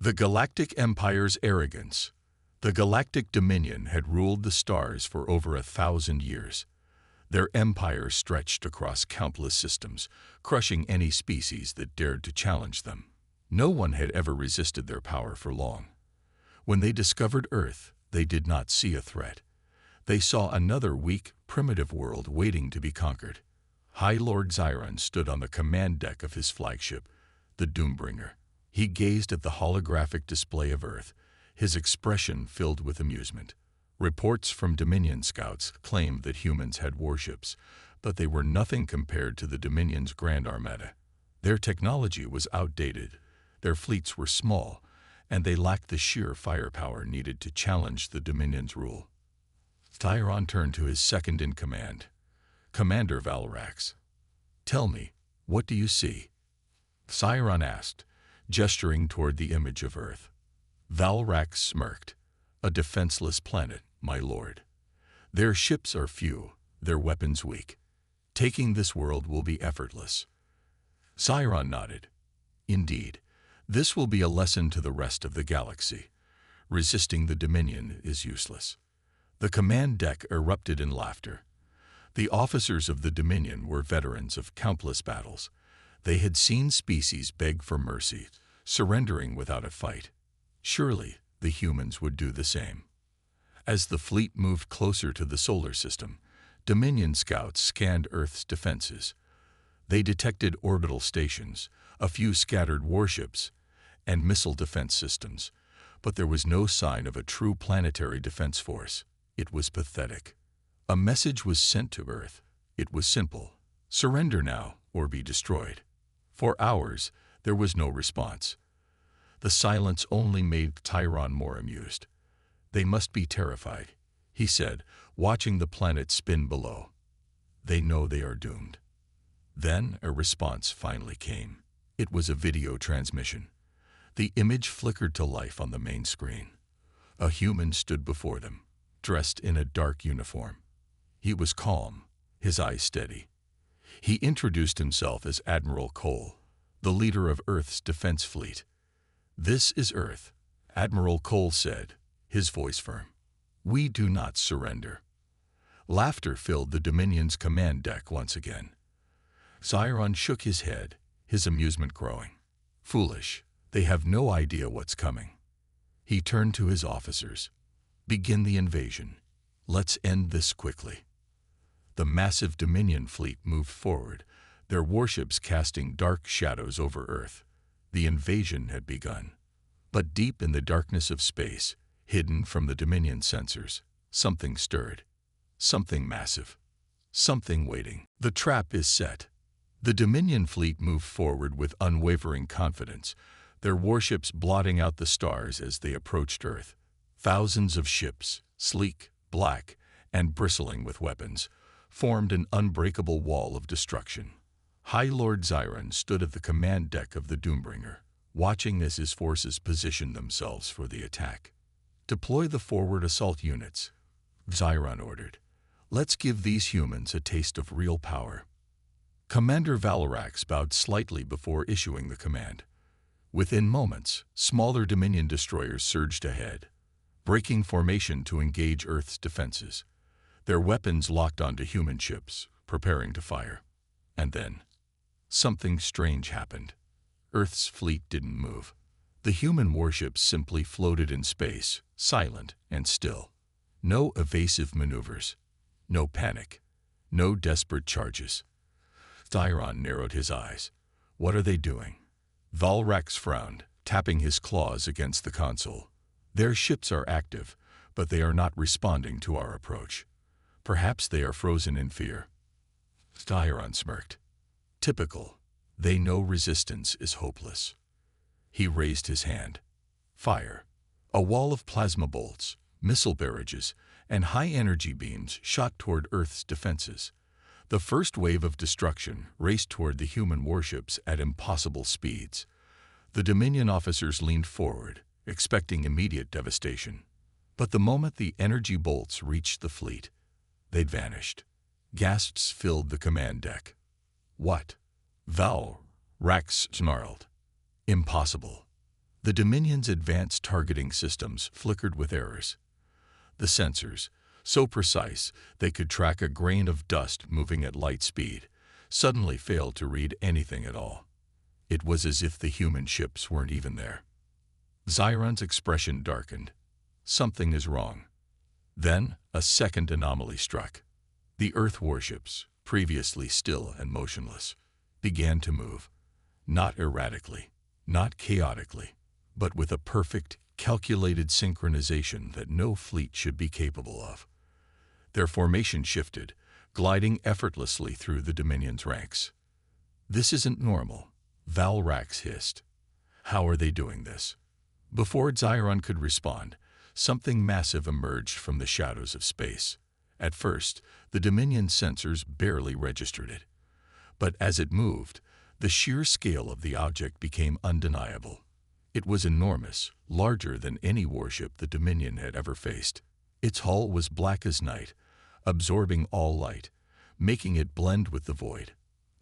The Galactic Empire's arrogance. The Galactic Dominion had ruled the stars for over 1,000 years. Their empire stretched across countless systems, crushing any species that dared to challenge them. No one had ever resisted their power for long. When they discovered Earth, they did not see a threat. They saw another weak, primitive world waiting to be conquered. High Lord Xiron stood on the command deck of his flagship, the Doombringer. He gazed at the holographic display of Earth, his expression filled with amusement. Reports from Dominion scouts claimed that humans had warships, but they were nothing compared to the Dominion's Grand Armada. Their technology was outdated, their fleets were small, and they lacked the sheer firepower needed to challenge the Dominion's rule. Xiron turned to his second-in-command, Commander Valrax. "Tell me, what do you see?" Xiron asked, gesturing toward the image of Earth. Valrax smirked. "A defenseless planet, my lord. Their ships are few, their weapons weak. Taking this world will be effortless." Xiron nodded. "Indeed, this will be a lesson to the rest of the galaxy. Resisting the Dominion is useless." The command deck erupted in laughter. The officers of the Dominion were veterans of countless battles. They had seen species beg for mercy, surrendering without a fight. Surely, the humans would do the same. As the fleet moved closer to the solar system, Dominion scouts scanned Earth's defenses. They detected orbital stations, a few scattered warships, and missile defense systems, but there was no sign of a true planetary defense force. It was pathetic. A message was sent to Earth. It was simple: surrender now or be destroyed. For hours, there was no response. The silence only made Xiron more amused. "They must be terrified," he said, watching the planet spin below. "They know they are doomed." Then a response finally came. It was a video transmission. The image flickered to life on the main screen. A human stood before them, dressed in a dark uniform. He was calm, his eyes steady. He introduced himself as Admiral Cole, the leader of Earth's defense fleet. "This is Earth," Admiral Cole said, his voice firm. "We do not surrender." Laughter filled the Dominion's command deck once again. Xiron shook his head, his amusement growing. "Foolish. They have no idea what's coming." He turned to his officers. "Begin the invasion. Let's end this quickly." The massive Dominion fleet moved forward, their warships casting dark shadows over Earth. The invasion had begun. But deep in the darkness of space, hidden from the Dominion sensors, something stirred. Something massive. Something waiting. The trap is set. The Dominion fleet moved forward with unwavering confidence, their warships blotting out the stars as they approached Earth. Thousands of ships, sleek, black, and bristling with weapons, formed an unbreakable wall of destruction. High Lord Xiron stood at the command deck of the Doombringer, watching as his forces positioned themselves for the attack. "Deploy the forward assault units," Xiron ordered. "Let's give these humans a taste of real power." Commander Valrax bowed slightly before issuing the command. Within moments, smaller Dominion destroyers surged ahead, breaking formation to engage Earth's defenses. Their weapons locked onto human ships, preparing to fire. And then, something strange happened. Earth's fleet didn't move. The human warships simply floated in space, silent and still. No evasive maneuvers. No panic. No desperate charges. Xiron narrowed his eyes. "What are they doing?" Valrax frowned, tapping his claws against the console. "Their ships are active, but they are not responding to our approach. Perhaps they are frozen in fear." Xiron smirked. "Typical. They know resistance is hopeless." He raised his hand. Fire. A wall of plasma bolts, missile barrages, and high-energy beams shot toward Earth's defenses. The first wave of destruction raced toward the human warships at impossible speeds. The Dominion officers leaned forward, expecting immediate devastation. But the moment the energy bolts reached the fleet, they'd vanished. Gasps filled the command deck. "What?" Valrax snarled. "Impossible." The Dominion's advanced targeting systems flickered with errors. The sensors, so precise they could track a grain of dust moving at light speed, suddenly failed to read anything at all. It was as if the human ships weren't even there. Xiron's expression darkened. Something is wrong. Then a second anomaly struck. The Earth warships, previously still and motionless, began to move, not erratically, not chaotically, but with a perfect, calculated synchronization that no fleet should be capable of. Their formation shifted, gliding effortlessly through the Dominion's ranks. "This isn't normal," Valrax hissed. "How are they doing this?" Before Xiron could respond, something massive emerged from the shadows of space. At first, the Dominion sensors barely registered it. But as it moved, the sheer scale of the object became undeniable. It was enormous, larger than any warship the Dominion had ever faced. Its hull was black as night, absorbing all light, making it blend with the void.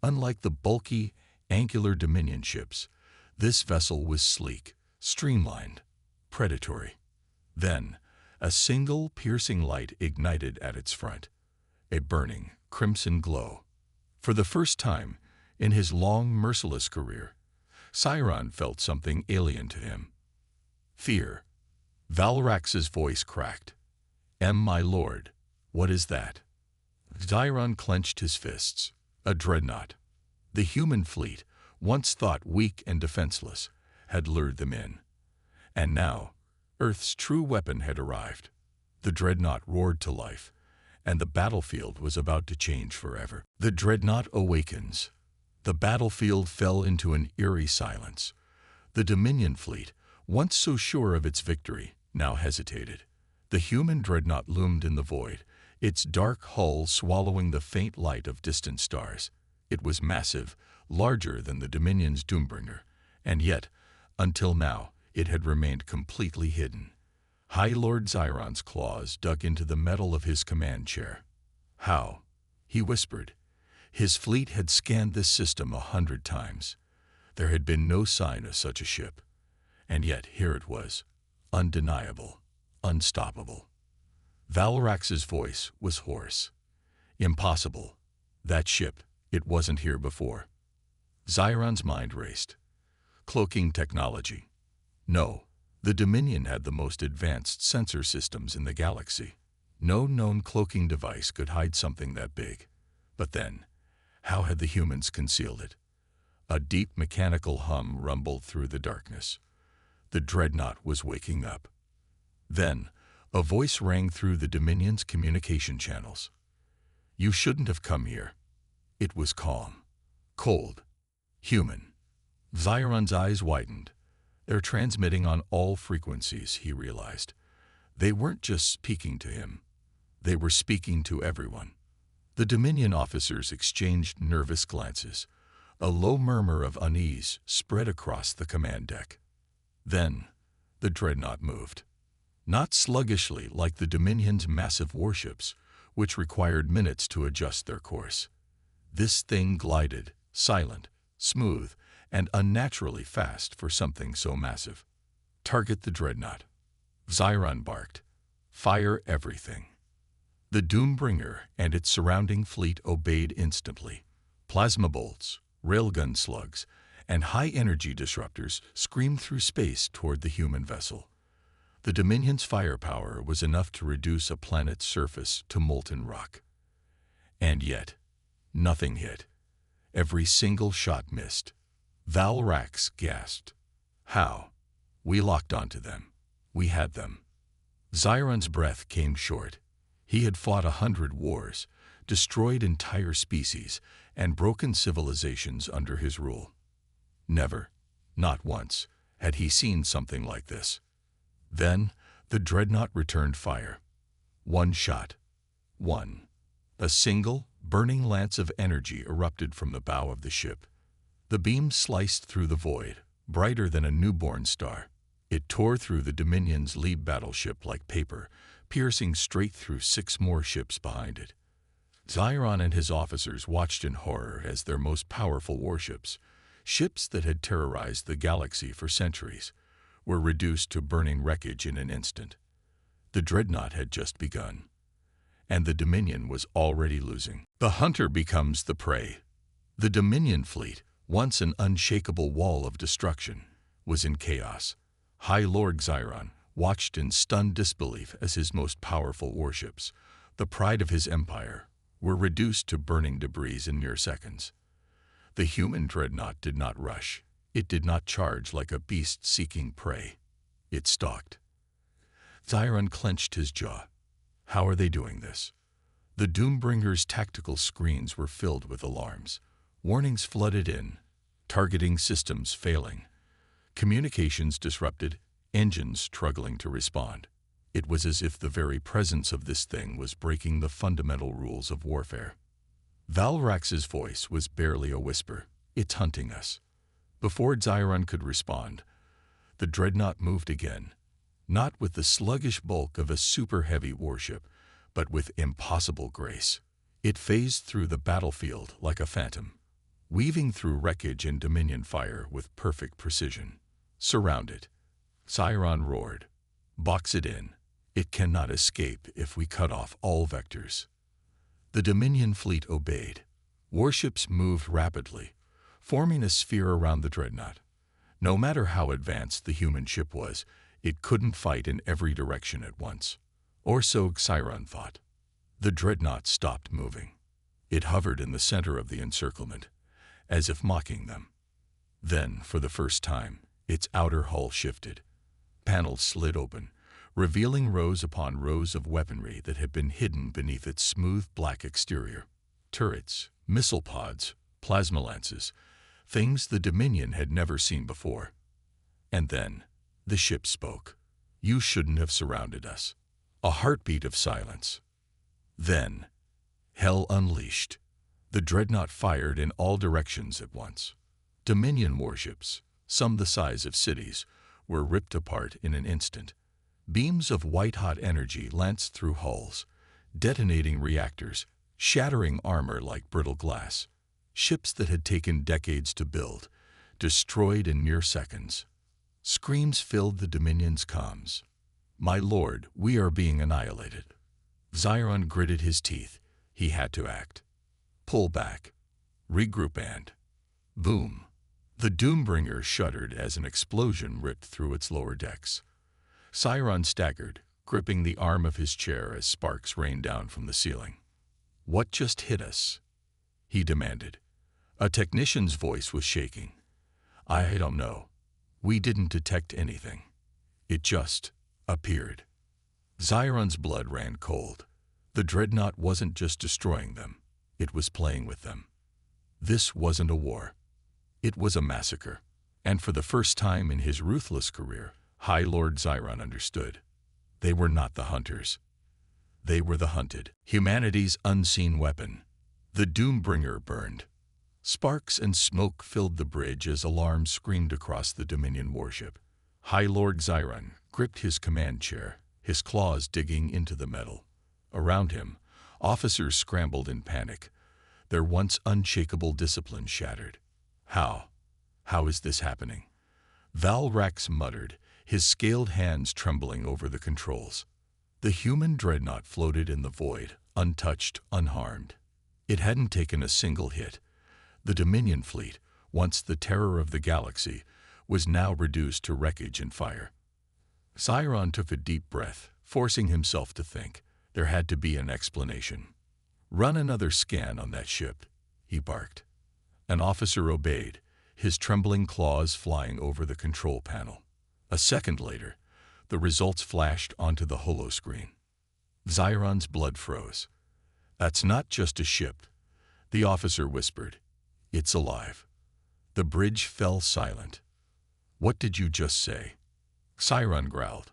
Unlike the bulky, angular Dominion ships, this vessel was sleek, streamlined, predatory. Then, a single piercing light ignited at its front, a burning, crimson glow. For the first time in his long, merciless career, Xiron felt something alien to him. Fear. Valrax's voice cracked. My lord, what is that?" Xiron clenched his fists. A dreadnought. The human fleet, once thought weak and defenseless, had lured them in. And now, Earth's true weapon had arrived. The dreadnought roared to life, and the battlefield was about to change forever. The dreadnought awakens. The battlefield fell into an eerie silence. The Dominion fleet, once so sure of its victory, now hesitated. The human dreadnought loomed in the void, its dark hull swallowing the faint light of distant stars. It was massive, larger than the Dominion's Doombringer, and yet, until now, it had remained completely hidden. High Lord Xiron's claws dug into the metal of his command chair. "How?" he whispered. His fleet had scanned this system 100 times. There had been no sign of such a ship. And yet here it was, undeniable, unstoppable. Valrax's voice was hoarse. "Impossible. That ship, it wasn't here before." Xiron's mind raced. Cloaking technology. No, the Dominion had the most advanced sensor systems in the galaxy. No known cloaking device could hide something that big. But then, how had the humans concealed it? A deep mechanical hum rumbled through the darkness. The dreadnought was waking up. Then, a voice rang through the Dominion's communication channels. "You shouldn't have come here." It was calm, cold, human. Xiron's eyes widened. "They're transmitting on all frequencies," he realized. They weren't just speaking to him. They were speaking to everyone. The Dominion officers exchanged nervous glances. A low murmur of unease spread across the command deck. Then, the dreadnought moved. Not sluggishly like the Dominion's massive warships, which required minutes to adjust their course. This thing glided, silent, smooth, and unnaturally fast for something so massive. "Target the dreadnought," Xiron barked. "Fire everything." The Doombringer and its surrounding fleet obeyed instantly. Plasma bolts, railgun slugs, and high-energy disruptors screamed through space toward the human vessel. The Dominion's firepower was enough to reduce a planet's surface to molten rock. And yet, nothing hit. Every single shot missed. Valrax gasped. "How?" "We locked onto them. We had them." Xiron's breath came short. He had fought 100 wars, destroyed entire species, and broken civilizations under his rule. Never, not once, had he seen something like this. Then, the dreadnought returned fire. One shot. One. A single, burning lance of energy erupted from the bow of the ship. The beam sliced through the void, brighter than a newborn star. It tore through the Dominion's lead battleship like paper, piercing straight through 6 more ships behind it. Xiron and his officers watched in horror as their most powerful warships, ships that had terrorized the galaxy for centuries, were reduced to burning wreckage in an instant. The Dreadnought had just begun, and the Dominion was already losing. The hunter becomes the prey. The Dominion fleet, once an unshakable wall of destruction, was in chaos. High Lord Xiron watched in stunned disbelief as his most powerful warships, the pride of his empire, were reduced to burning debris in mere seconds. The human Dreadnought did not rush. It did not charge like a beast seeking prey. It stalked. Xiron clenched his jaw. How are they doing this? The Doombringer's tactical screens were filled with alarms. Warnings flooded in, targeting systems failing, communications disrupted, engines struggling to respond. It was as if the very presence of this thing was breaking the fundamental rules of warfare. Valrax's voice was barely a whisper. It's hunting us. Before Xiron could respond, the Dreadnought moved again, not with the sluggish bulk of a super-heavy warship, but with impossible grace. It phased through the battlefield like a phantom, weaving through wreckage and Dominion fire with perfect precision. Surround it. Xiron roared. Box it in. It cannot escape if we cut off all vectors. The Dominion fleet obeyed. Warships moved rapidly, forming a sphere around the Dreadnought. No matter how advanced the human ship was, it couldn't fight in every direction at once. Or so Xiron thought. The Dreadnought stopped moving. It hovered in the center of the encirclement, as if mocking them. Then, for the first time, its outer hull shifted. Panels slid open, revealing rows upon rows of weaponry that had been hidden beneath its smooth black exterior. Turrets, missile pods, plasma lances, things the Dominion had never seen before. And then, the ship spoke. You shouldn't have surrounded us. A heartbeat of silence. Then, hell unleashed. The Dreadnought fired in all directions at once. Dominion warships, some the size of cities, were ripped apart in an instant. Beams of white-hot energy lanced through hulls, detonating reactors, shattering armor like brittle glass. Ships that had taken decades to build, destroyed in mere seconds. Screams filled the Dominion's comms. My lord, we are being annihilated. Xiron gritted his teeth. He had to act. Pull back. Regroup and... boom. The Doombringer shuddered as an explosion ripped through its lower decks. Xiron staggered, gripping the arm of his chair as sparks rained down from the ceiling. What just hit us? He demanded. A technician's voice was shaking. I don't know. We didn't detect anything. It just appeared. Xiron's blood ran cold. The Dreadnought wasn't just destroying them. It was playing with them. This wasn't a war. It was a massacre. And for the first time in his ruthless career, High Lord Xiron understood. They were not the hunters. They were the hunted. Humanity's unseen weapon. The Doombringer burned. Sparks and smoke filled the bridge as alarms screamed across the Dominion warship. High Lord Xiron gripped his command chair, his claws digging into the metal. Around him, officers scrambled in panic, their once unshakable discipline shattered. How? How is this happening? Valrax muttered, his scaled hands trembling over the controls. The human Dreadnought floated in the void, untouched, unharmed. It hadn't taken a single hit. The Dominion fleet, once the terror of the galaxy, was now reduced to wreckage and fire. Xiron took a deep breath, forcing himself to think. There had to be an explanation. Run another scan on that ship, he barked. An officer obeyed, his trembling claws flying over the control panel. A second later, the results flashed onto the holoscreen. Xiron's blood froze. That's not just a ship, the officer whispered. It's alive. The bridge fell silent. What did you just say? Xiron growled.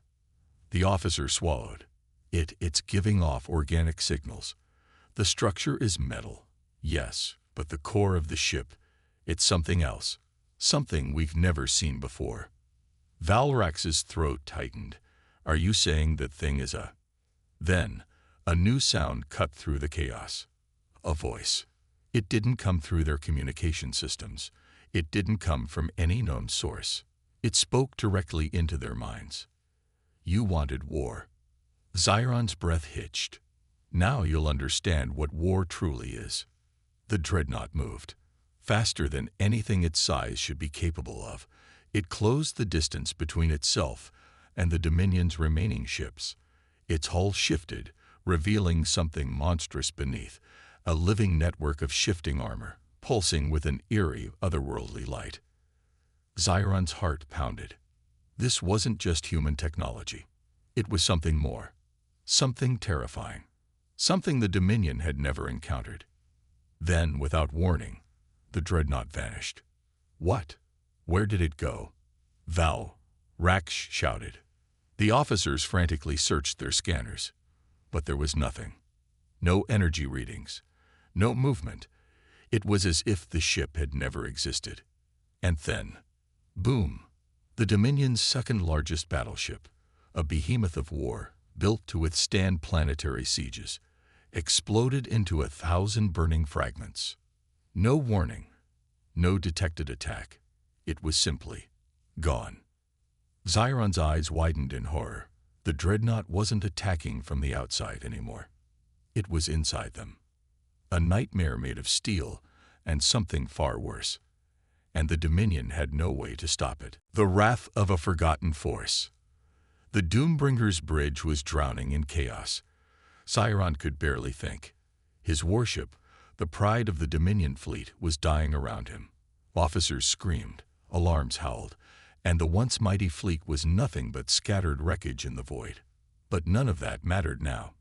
The officer swallowed. It's giving off organic signals. The structure is metal, yes, but the core of the ship, it's something else. Something we've never seen before. Valrax's throat tightened. Are you saying that thing is a... Then, a new sound cut through the chaos. A voice. It didn't come through their communication systems. It didn't come from any known source. It spoke directly into their minds. You wanted war. Xiron's breath hitched. Now you'll understand what war truly is. The Dreadnought moved. Faster than anything its size should be capable of. It closed the distance between itself and the Dominion's remaining ships. Its hull shifted, revealing something monstrous beneath, a living network of shifting armor, pulsing with an eerie, otherworldly light. Xiron's heart pounded. This wasn't just human technology. It was something more. Something terrifying. Something the Dominion had never encountered. Then, without warning, the Dreadnought vanished. What? Where did it go? Val, Rax shouted. The officers frantically searched their scanners, but there was nothing. No energy readings. No movement. It was as if the ship had never existed. And then, boom! The Dominion's second-largest battleship, a behemoth of war built to withstand planetary sieges, exploded into 1,000 burning fragments. No warning, no detected attack. It was simply gone. Xiron's eyes widened in horror. The Dreadnought wasn't attacking from the outside anymore. It was inside them. A nightmare made of steel and something far worse. And the Dominion had no way to stop it. The wrath of a forgotten force. The Doombringer's bridge was drowning in chaos. Xiron could barely think. His warship, the pride of the Dominion fleet, was dying around him. Officers screamed, alarms howled, and the once mighty fleet was nothing but scattered wreckage in the void. But none of that mattered now.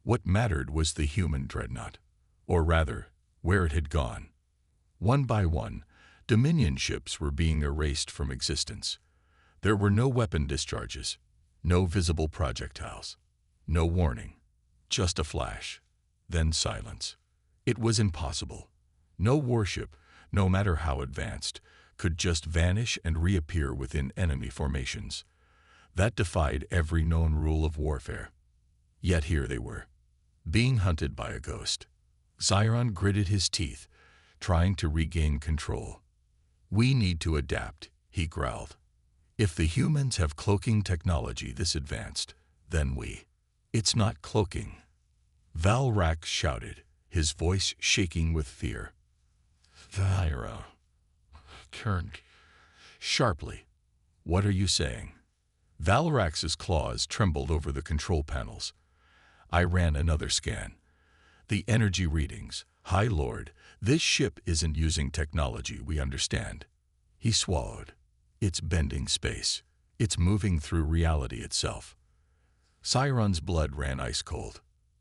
What mattered was the human Dreadnought, or rather, where it had gone. One by one, Dominion ships were being erased from existence. There were no weapon discharges, no visible projectiles, no warning, just a flash, then silence. It was impossible. No warship, no matter how advanced, could just vanish and reappear within enemy formations. That defied every known rule of warfare. Yet here they were, being hunted by a ghost. Xiron gritted his teeth, trying to regain control. We need to adapt, he growled. If the humans have cloaking technology this advanced, then we. It's not cloaking. Valrax shouted, his voice shaking with fear. Xiron turned sharply. What are you saying? Valrax's claws trembled over the control panels. I ran another scan. The energy readings. High Lord, this ship isn't using technology we understand. He swallowed. It's bending space. It's moving through reality itself. Xiron's blood ran ice cold.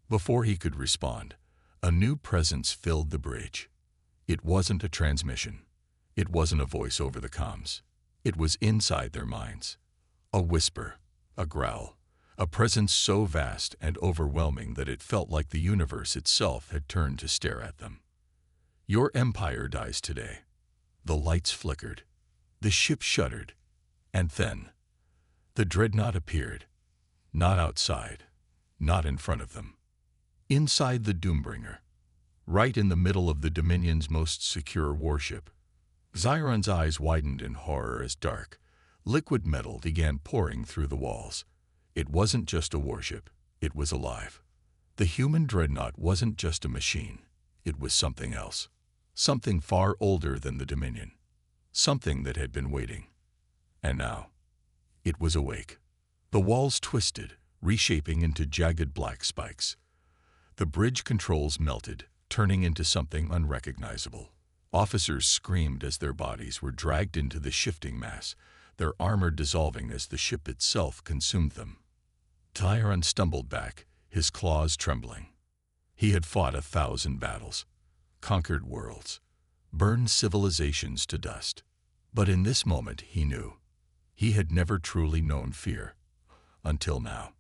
Before he could respond, a new presence filled the bridge. It wasn't a transmission. It wasn't a voice over the comms. It was inside their minds. A whisper, a growl, a presence so vast and overwhelming that it felt like the universe itself had turned to stare at them. Your empire dies today. The lights flickered. The ship shuddered. And then, the Dreadnought appeared. Not outside, not in front of them. Inside the Doombringer, right in the middle of the Dominion's most secure warship. Xiron's eyes widened in horror as dark, liquid metal began pouring through the walls. It wasn't just a warship, it was alive. The human Dreadnought wasn't just a machine, it was something else. Something far older than the Dominion. Something that had been waiting. And now, it was awake. The walls twisted, reshaping into jagged black spikes. The bridge controls melted, turning into something unrecognizable. Officers screamed as their bodies were dragged into the shifting mass, their armor dissolving as the ship itself consumed them. Xiron stumbled back, his claws trembling. He had fought 1,000 battles, conquered worlds, burned civilizations to dust. But in this moment he knew. He had never truly known fear. Until now.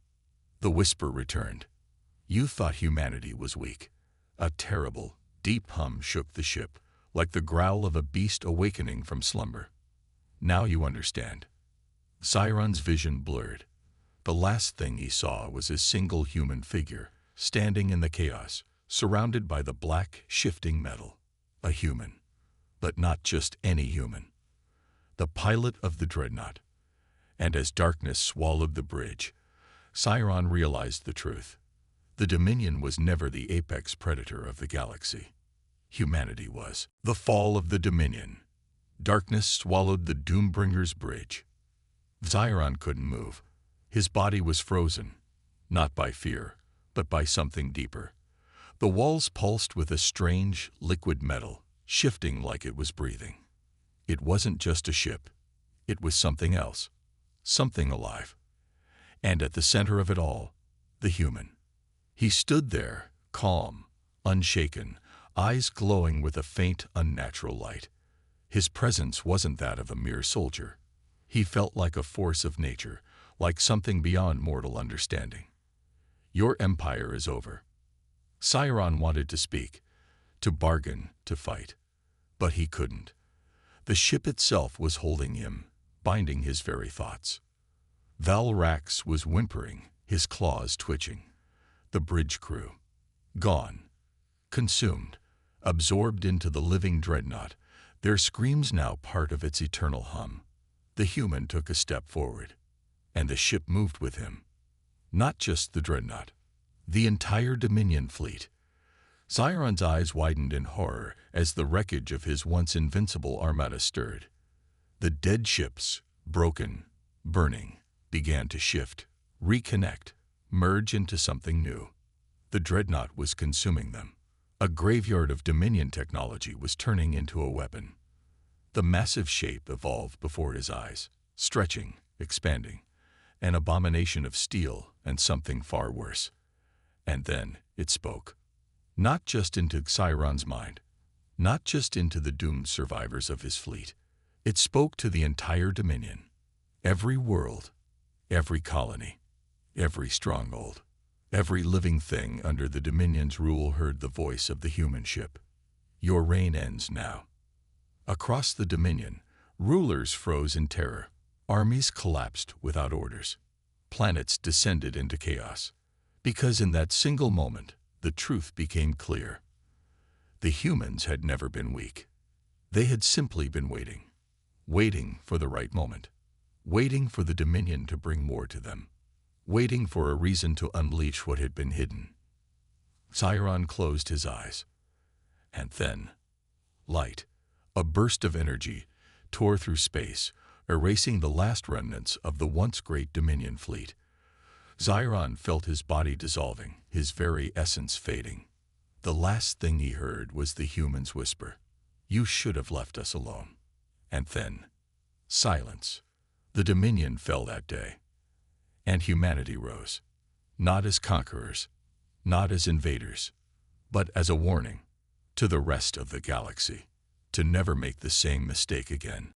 The whisper returned. You thought humanity was weak. A terrible, deep hum shook the ship, like the growl of a beast awakening from slumber. Now you understand. Xiron's vision blurred. The last thing he saw was a single human figure, standing in the chaos, surrounded by the black, shifting metal. A human. But not just any human. The pilot of the Dreadnought, And as darkness swallowed the bridge, Sciron realized the truth. The Dominion was never the apex predator of the galaxy. Humanity was. The fall of the Dominion. Darkness swallowed the Doombringer's bridge. Sciron couldn't move. His body was frozen, not by fear, but by something deeper. The walls pulsed with a strange, liquid metal, shifting like it was breathing. It wasn't just a ship. It was something else, something alive. And at the center of it all, the human. He stood there, calm, unshaken, eyes glowing with a faint, unnatural light. His presence wasn't that of a mere soldier. He felt like a force of nature, like something beyond mortal understanding. Your empire is over. Sciron wanted to speak, to bargain, to fight. But he couldn't. The ship itself was holding him, binding his very thoughts. Valrax was whimpering, his claws twitching. The bridge crew. Gone. Consumed. Absorbed into the living Dreadnought, their screams now part of its eternal hum. The human took a step forward, and the ship moved with him. Not just the Dreadnought. The entire Dominion fleet. Sciron's eyes widened in horror as the wreckage of his once invincible armada stirred. The dead ships, broken, burning, began to shift, reconnect, merge into something new. The Dreadnought was consuming them. A graveyard of Dominion technology was turning into a weapon. The massive shape evolved before his eyes, stretching, expanding, an abomination of steel and something far worse. And then it spoke. Not just into Sciron's mind, not just into the doomed survivors of his fleet. It spoke to the entire Dominion. Every world, every colony, every stronghold, every living thing under the Dominion's rule heard the voice of the human ship. Your reign ends now. Across the Dominion, rulers froze in terror. Armies collapsed without orders. Planets descended into chaos. Because in that single moment, the truth became clear. The humans had never been weak. They had simply been waiting. Waiting for the right moment. Waiting for the Dominion to bring more to them. Waiting for a reason to unleash what had been hidden. Sciron closed his eyes. And then, light, a burst of energy, tore through space, erasing the last remnants of the once great Dominion fleet. Sciron felt his body dissolving, his very essence fading. The last thing he heard was the human's whisper. You should have left us alone. And then, silence. The Dominion fell that day. And humanity rose. Not as conquerors, not as invaders, but as a warning to the rest of the galaxy to never make the same mistake again.